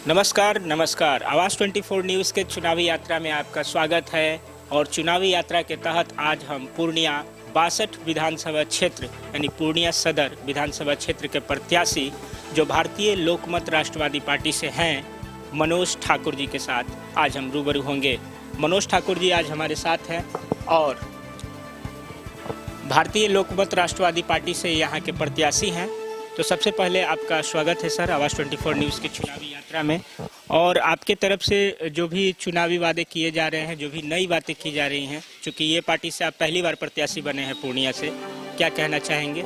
नमस्कार नमस्कार। आवाज़ 24 न्यूज़ के चुनावी यात्रा में आपका स्वागत है। और चुनावी यात्रा के तहत आज हम पूर्णिया 62 विधानसभा क्षेत्र यानी पूर्णिया सदर विधानसभा क्षेत्र के प्रत्याशी जो भारतीय लोकमत राष्ट्रवादी पार्टी से हैं, मनोज ठाकुर जी के साथ आज हम रूबरू होंगे। मनोज ठाकुर जी आज हमारे साथ हैं और भारतीय लोकमत राष्ट्रवादी पार्टी से यहाँ के प्रत्याशी हैं। तो सबसे पहले आपका स्वागत है सर आवाज़ 24 न्यूज़ की चुनावी यात्रा में। और आपके तरफ से जो भी चुनावी वादे किए जा रहे हैं, जो भी नई बातें की जा रही हैं, चूँकि ये पार्टी से आप पहली बार प्रत्याशी बने हैं पूर्णिया से, क्या कहना चाहेंगे?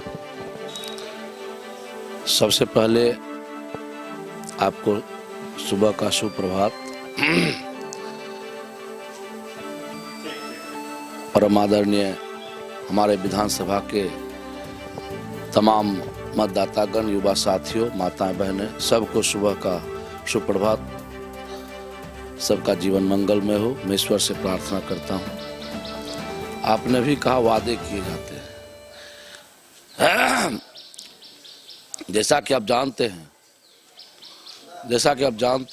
सबसे पहले आपको सुबह का सुप्रभात। परम आदरणीय हमारे विधानसभा के तमाम मतदातागण, युवा साथियों, माताएं बहनें, सबको सुबह का सुप्रभात। सबका जीवन मंगलमय हो, मैं ईश्वर से प्रार्थना करता हूं। आपने भी कहा वादे किए जाते हैं। जैसा कि आप जानते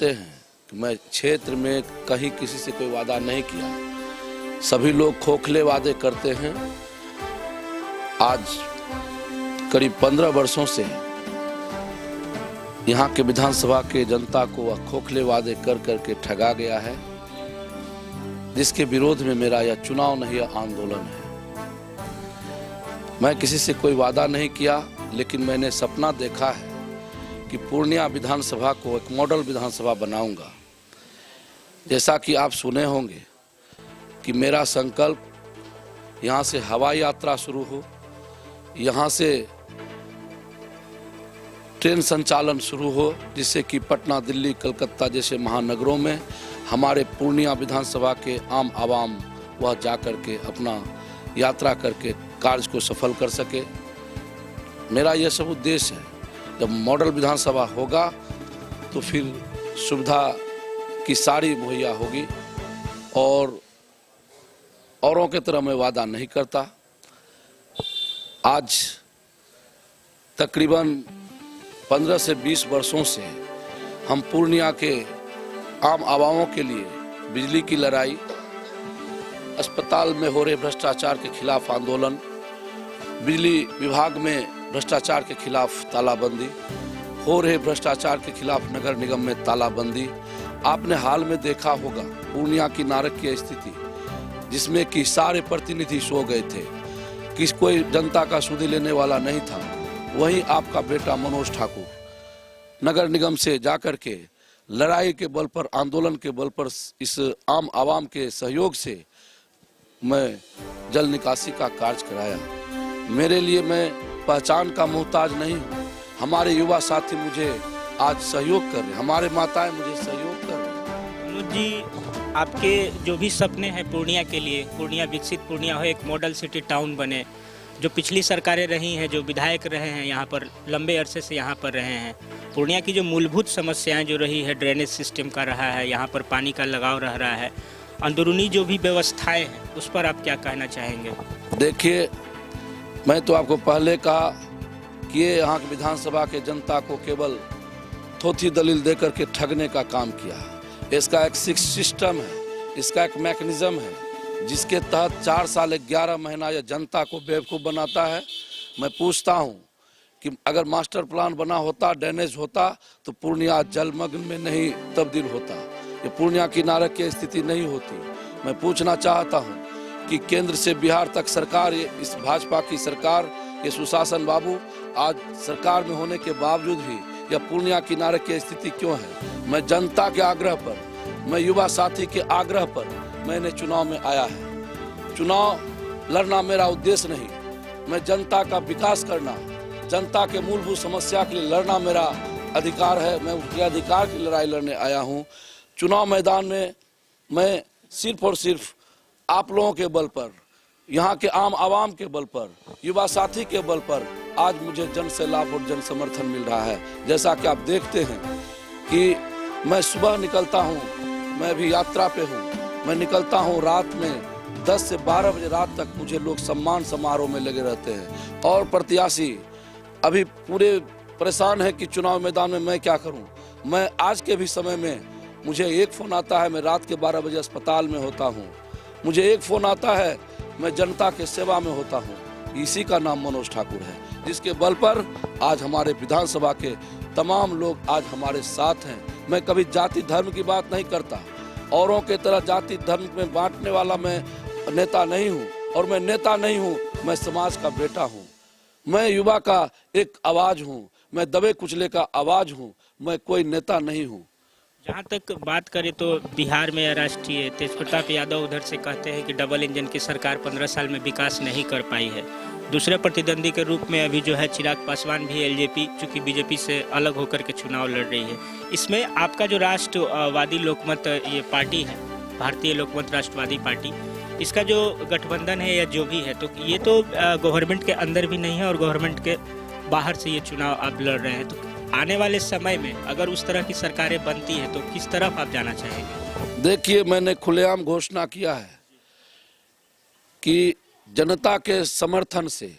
हैं कि मैं क्षेत्र में कहीं किसी से कोई वादा नहीं किया। सभी लोग खोखले वादे करते हैं। आज करीब 15 वर्षों से यहाँ के विधानसभा के जनता को वह खोखले वादे कर करके ठगा गया है, जिसके विरोध में मेरा यह चुनाव नहीं, यह आंदोलन है। मैं किसी से कोई वादा नहीं किया, लेकिन मैंने सपना देखा है कि पूर्णिया विधानसभा को एक मॉडल विधानसभा बनाऊंगा। जैसा कि आप सुने होंगे कि मेरा संकल्प यहाँ से हवाई यात्रा शुरू हो, यहाँ से ट्रेन संचालन शुरू हो, जिससे कि पटना, दिल्ली, कलकत्ता जैसे महानगरों में हमारे पूर्णिया विधानसभा के आम आवाम वह जा कर के अपना यात्रा करके कार्य को सफल कर सके। मेरा यह सब उद्देश्य है। जब मॉडल विधानसभा होगा तो फिर सुविधा की सारी मुहैया होगी। और औरों की तरह मैं वादा नहीं करता। आज तकरीबन 15 से 20 वर्षों से हम पूर्णिया के आम आवामों के लिए बिजली की लड़ाई, अस्पताल में हो रहे भ्रष्टाचार के खिलाफ आंदोलन, बिजली विभाग में भ्रष्टाचार के खिलाफ तालाबंदी, हो रहे भ्रष्टाचार के खिलाफ नगर निगम में तालाबंदी। आपने हाल में देखा होगा पूर्णिया की नारकीय स्थिति, जिसमें कि सारे प्रतिनिधि सो गए थे, कि कोई जनता का सुधि लेने वाला नहीं था। वहीं आपका बेटा मनोज ठाकुर नगर निगम से जाकर के लड़ाई के बल पर, आंदोलन के बल पर, इस आम आवाम के सहयोग से मैं जल निकासी का कार्य कराया। मेरे लिए मैं पहचान का मोहताज नहीं हूँ। हमारे युवा साथी मुझे आज सहयोग कर रहे, हमारे माताएं मुझे सहयोग कर रहे। मनोज जी, आपके जो भी सपने हैं पूर्णिया के लिए, पूर्णिया विकसित पूर्णिया हो, एक मॉडल सिटी टाउन बने, जो पिछली सरकारें रही हैं, जो विधायक रहे हैं यहाँ पर, लंबे अरसे से यहाँ पर रहे हैं, पूर्णिया की जो मूलभूत समस्याएं जो रही है, ड्रेनेज सिस्टम का रहा है, यहाँ पर पानी का लगाव रह रहा है, अंदरूनी जो भी व्यवस्थाएं हैं, उस पर आप क्या कहना चाहेंगे? देखिए, मैं तो आपको पहले कहा कि ये यहाँ की विधानसभा के जनता को केवल थोथी दलील देकर के ठगने का काम किया है। इसका एक सिस्टम है, इसका एक मैकेनिज्म है, जिसके तहत 4 साल 11 महीना यह जनता को बेवकूफ़ बनाता है। मैं पूछता हूं कि अगर मास्टर प्लान बना होता, ड्रेनेज होता, तो पूर्णिया जलमग्न में नहीं तब्दील होता, ये पूर्णिया की नारकीय स्थिति नहीं होती। मैं पूछना चाहता हूं कि केंद्र से बिहार तक सरकार, इस भाजपा की सरकार, ये सुशासन बाबू आज सरकार में होने के बावजूद भी यह पूर्णिया की नारकीय स्थिति क्यों है? मैं जनता के आग्रह पर, मैं युवा साथी के आग्रह पर मैंने चुनाव में आया है। चुनाव लड़ना मेरा उद्देश्य नहीं, मैं जनता का विकास करना, जनता के मूलभूत समस्या के लिए लड़ना मेरा अधिकार है। मैं उसके अधिकार की लड़ाई लड़ने आया हूं। चुनाव मैदान में मैं सिर्फ और सिर्फ आप लोगों के बल पर, यहाँ के आम आवाम के बल पर, युवा साथी के बल पर आज मुझे जन से लाभ और जन समर्थन मिल रहा है। जैसा कि आप देखते हैं कि मैं सुबह निकलता हूँ, मैं अभी यात्रा पे हूँ, मैं निकलता हूँ रात में 10 से 12 बजे रात तक मुझे लोग सम्मान समारोह में लगे रहते हैं। और प्रत्याशी अभी पूरे परेशान है कि चुनाव मैदान में मैं क्या करूं। मैं आज के भी समय में मुझे एक फ़ोन आता है, मैं रात के 12 बजे अस्पताल में होता हूँ, मुझे एक फ़ोन आता है, मैं जनता के सेवा में होता हूँ। इसी का नाम मनोज ठाकुर है, जिसके बल पर आज हमारे विधानसभा के तमाम लोग आज हमारे साथ हैं। मैं कभी जाति धर्म की बात नहीं करता, औरों के तरह जाति धर्म में बांटने वाला मैं नेता नहीं हूँ, और मैं नेता नहीं हूँ, मैं समाज का बेटा हूँ। मैं युवा का एक आवाज हूँ, मैं दबे कुचले का आवाज हूँ, मैं कोई नेता नहीं हूँ। जहाँ तक बात करें तो बिहार में राष्ट्रीय तेज प्रताप यादव उधर से कहते हैं कि डबल इंजन की सरकार 15 साल में विकास नहीं कर पाई है। दूसरे प्रतिद्वंदी के रूप में अभी जो है चिराग पासवान भी एलजेपी चूंकि बीजेपी से अलग होकर के चुनाव लड़ रही है। इसमें आपका जो राष्ट्रवादी लोकमत ये पार्टी है, भारतीय लोकमत राष्ट्रवादी पार्टी, इसका जो गठबंधन है या जो भी है, तो ये तो गवर्नमेंट के अंदर भी नहीं है और गवर्नमेंट के बाहर से ये चुनाव आप लड़ रहे हैं। तो आने वाले समय में अगर उस तरह की सरकारें बनती है तो किस तरफ आप जाना चाहेंगे? देखिए, मैंने खुलेआम घोषणा किया है कि जनता के समर्थन से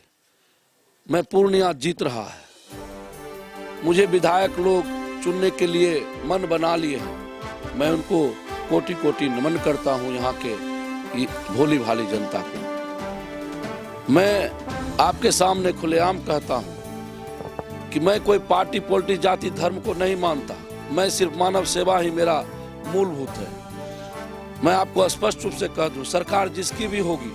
मैं पूर्णिया जीत रहा है। मुझे विधायक लोग चुनने के लिए मन बना लिए हैं। मैं उनको कोटि कोटि नमन करता हूं, यहाँ के भोली भाली जनता को। मैं आपके सामने खुलेआम कहता हूं कि मैं कोई पार्टी पॉलिटिक्स जाति धर्म को नहीं मानता। मैं सिर्फ मानव सेवा ही मेरा मूलभूत है। मैं आपको स्पष्ट रूप से कह दूं, सरकार जिसकी भी होगी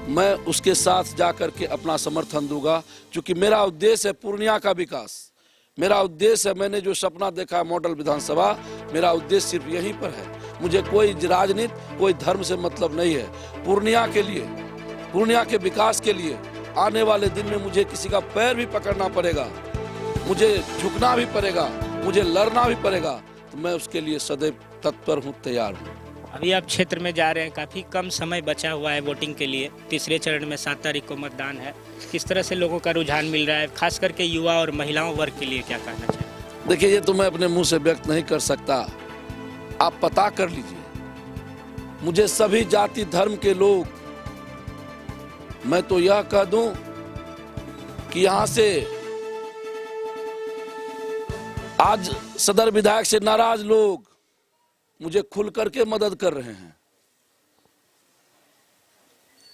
मैं उसके साथ जाकर के अपना समर्थन दूंगा, क्योंकि मेरा उद्देश्य है पूर्णिया का विकास। मेरा उद्देश्य है, मैंने जो सपना देखा है मॉडल विधानसभा, मेरा उद्देश्य सिर्फ यहीं पर है। मुझे कोई राजनीति, कोई धर्म से मतलब नहीं है। पूर्णिया के लिए, पूर्णिया के विकास के लिए आने वाले दिन में मुझे किसी का पैर भी पकड़ना पड़ेगा, मुझे झुकना भी पड़ेगा, मुझे लड़ना भी पड़ेगा, तो मैं उसके लिए सदैव तत्पर हूँ, तैयार हूँ। अभी आप क्षेत्र में जा रहे हैं, काफ़ी कम समय बचा हुआ है वोटिंग के लिए। तीसरे चरण में 7 तारीख को मतदान है। किस तरह से लोगों का रुझान मिल रहा है, खास करके युवा और महिलाओं वर्ग के लिए क्या कहना चाहिए? देखिए, ये तो मैं अपने मुंह से व्यक्त नहीं कर सकता, आप पता कर लीजिए। मुझे सभी जाति धर्म के लोग, मैं तो यह कह दूं कि यहां से आज सदर विधायक से नाराज लोग मुझे खुल करके मदद कर रहे हैं,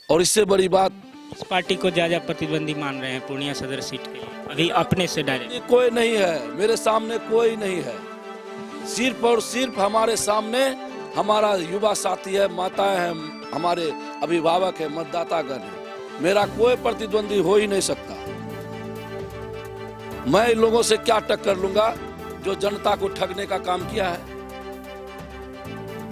और इससे बड़ी बात, इस पार्टी को ज्यादा प्रतिद्वंदी मान रहे हैं पूर्णिया सदर सीट के लिए, अभी अपने से डायरेक्ट? कोई नहीं है मेरे सामने, कोई नहीं है। सिर्फ और सिर्फ हमारे सामने हमारा युवा साथी है, माताएं हैं, हमारे अभिभावक है, मतदातागण है। मेरा कोई प्रतिद्वंदी हो ही नहीं सकता। मैं इन लोगों से क्या टक्कर लूंगा जो जनता को ठगने का काम किया है।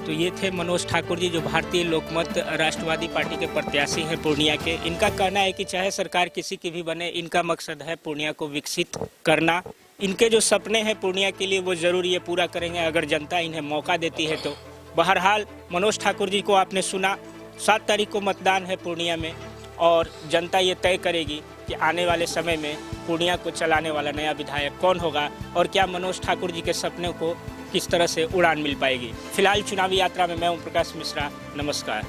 तो ये थे मनोज ठाकुर जी, जो भारतीय लोकमत राष्ट्रवादी पार्टी के प्रत्याशी हैं पूर्णिया के। इनका कहना है कि चाहे सरकार किसी की भी बने, इनका मकसद है पूर्णिया को विकसित करना। इनके जो सपने हैं पूर्णिया के लिए वो जरूर ये पूरा करेंगे अगर जनता इन्हें मौका देती है तो। बहरहाल मनोज ठाकुर जी को आपने सुना। 7 तारीख को मतदान है पूर्णिया में, और जनता ये तय करेगी कि आने वाले समय में पूर्णिया को चलाने वाला नया विधायक कौन होगा, और क्या मनोज ठाकुर जी के सपने को किस तरह से उड़ान मिल पाएगी। फिलहाल चुनावी यात्रा में मैं ओम प्रकाश मिश्रा, नमस्कार।